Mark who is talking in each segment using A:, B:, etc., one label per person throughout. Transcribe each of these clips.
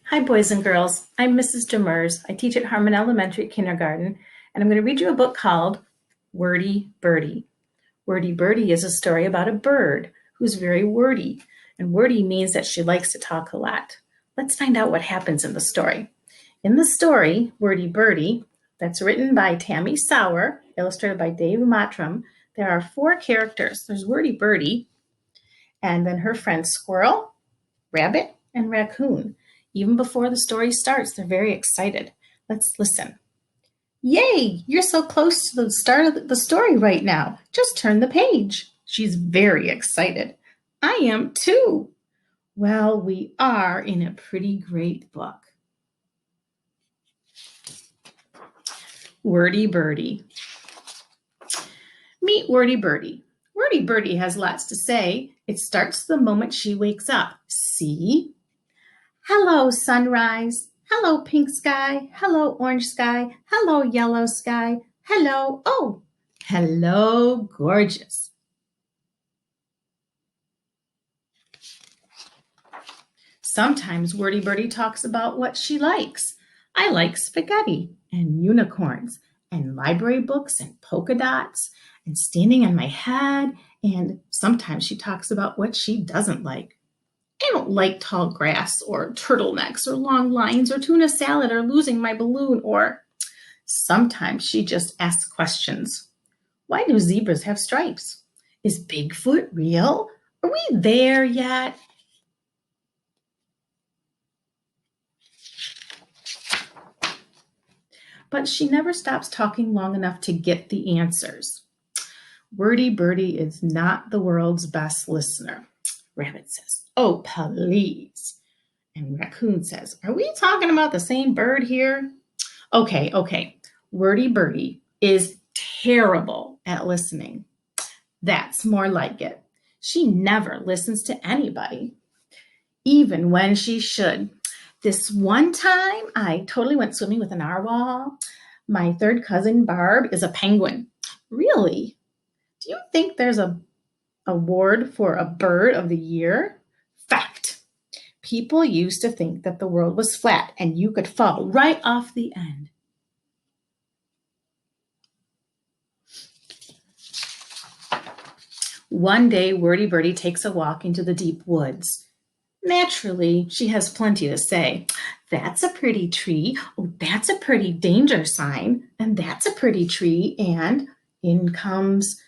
A: Hi, boys and girls. I'm Mrs. Demers. I teach at Harmon Elementary Kindergarten, and I'm going to read you a book called Wordy Birdy. Wordy Birdy is a story about a bird who's very wordy, and wordy means that she likes to talk a lot. Let's find out what happens in the story. In the story, Wordy Birdy, that's written by Tammy Sauer, illustrated by Dave Mottram, there are four characters. There's Wordy Birdy, and then her friends Squirrel, Rabbit, and Raccoon. Even before the story starts, they're very excited. Let's listen. Yay! You're so close to the start of the story right now. Just turn the page. She's very excited. I am too. Well, we are in a pretty great book. Wordy Birdy. Meet Wordy Birdy. Wordy Birdy has lots to say. It starts the moment she wakes up. See? Hello, sunrise. Hello, pink sky. Hello, orange sky. Hello, yellow sky. Hello, oh, hello, gorgeous. Sometimes Wordy Birdy talks about what she likes. I like spaghetti and unicorns and library books and polka dots and standing on my head. And sometimes she talks about what she doesn't like. I don't like tall grass or turtlenecks or long lines or tuna salad or losing my balloon or sometimes she just asks questions. Why do zebras have stripes? Is Bigfoot real? Are we there yet? But she never stops talking long enough to get the answers. Wordy Birdy is not the world's best listener. Rabbit says, oh, please. And Raccoon says, are we talking about the same bird here? Okay. Wordy Birdy is terrible at listening. That's more like it. She never listens to anybody, even when she should. This one time, I totally went swimming with a narwhal. My third cousin, Barb, is a penguin. Really? Do you think there's a award for a bird of the year? Fact. People used to think that the world was flat and you could fall right off the end. One day, Wordy Birdy takes a walk into the deep woods. Naturally, she has plenty to say. That's a pretty tree. Oh, that's a pretty danger sign. And that's a pretty tree. And in comes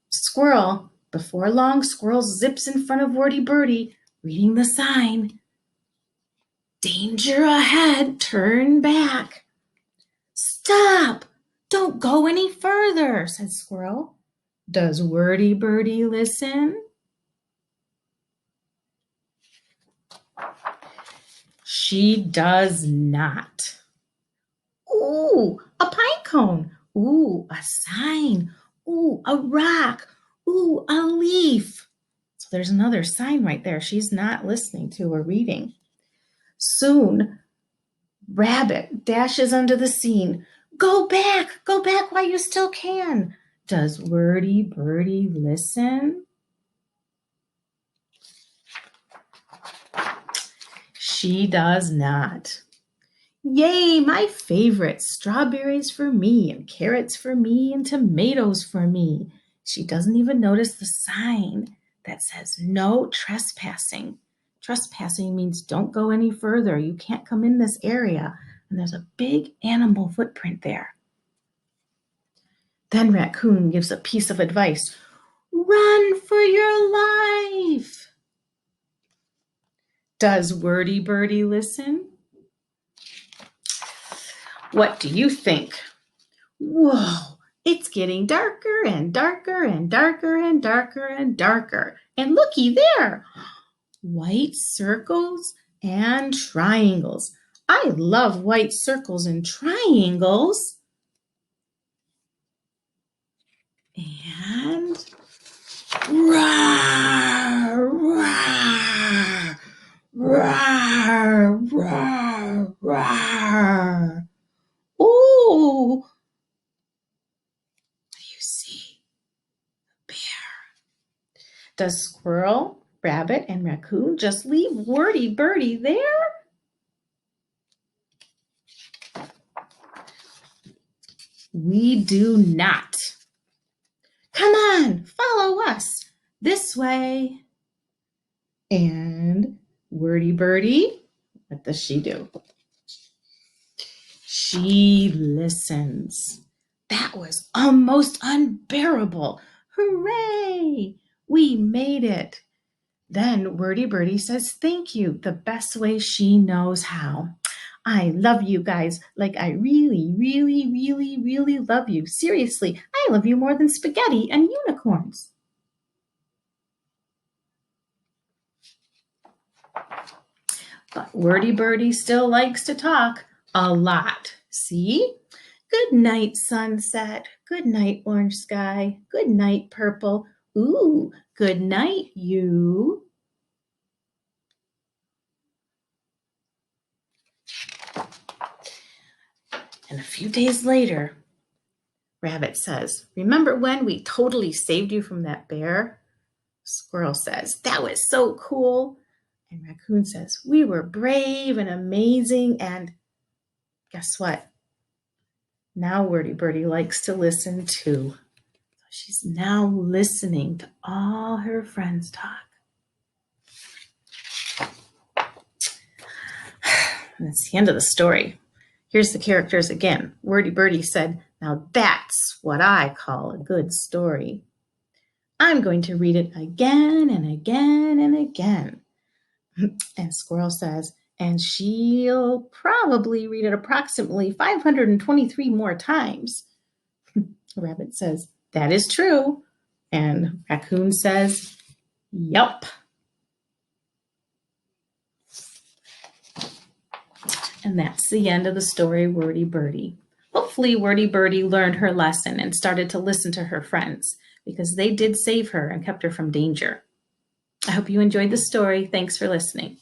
A: Squirrel. Before long, Squirrel zips in front of Wordy Birdy, reading the sign. Danger ahead, turn back. Stop! Don't go any further, said Squirrel. Does Wordy Birdy listen? She does not. Ooh, a pine cone. Ooh, a sign. Ooh, a rock. Ooh, a leaf. So there's another sign right there. She's not listening to or reading. Soon, Rabbit dashes onto the scene. Go back while you still can. Does Wordy Birdy listen? She does not. Yay, my favorite. Strawberries for me and carrots for me and tomatoes for me. She doesn't even notice the sign that says no trespassing. Trespassing means don't go any further. You can't come in this area. And there's a big animal footprint there. Then Raccoon gives a piece of advice. Run for your life. Does Wordy Birdy listen? What do you think? Whoa, it's getting darker and darker and darker and darker and darker. And looky there, white circles and triangles. I love white circles and triangles. And roar, roar, roar, roar, roar. Oh, what do you see? A bear. Does Squirrel, Rabbit, and Raccoon just leave Wordy Birdy there? We do not. Come on, follow us this way. And Wordy Birdy, what does she do? She listens. That was almost unbearable. Hooray! We made it. Then Wordy Birdy says thank you the best way she knows how. I love you guys like I really, really, really, really love you. Seriously, I love you more than spaghetti and unicorns. But Wordy Birdy still likes to talk a lot. See? Good night, sunset. Good night, orange sky. Good night, purple. Ooh, good night, you. And a few days later, Rabbit says, remember when we totally saved you from that bear? Squirrel says, that was so cool. And Raccoon says, we were brave and amazing. And guess what? Now Wordy Birdy likes to listen too. She's now listening to all her friends talk. And that's the end of the story. Here's the characters again. Wordy Birdy said, now that's what I call a good story. I'm going to read it again and again and again. And Squirrel says, and she'll probably read it approximately 523 more times. Rabbit says, that is true. And Raccoon says, yup. And that's the end of the story, Wordy Birdy. Hopefully Wordy Birdy learned her lesson and started to listen to her friends because they did save her and kept her from danger. I hope you enjoyed the story. Thanks for listening.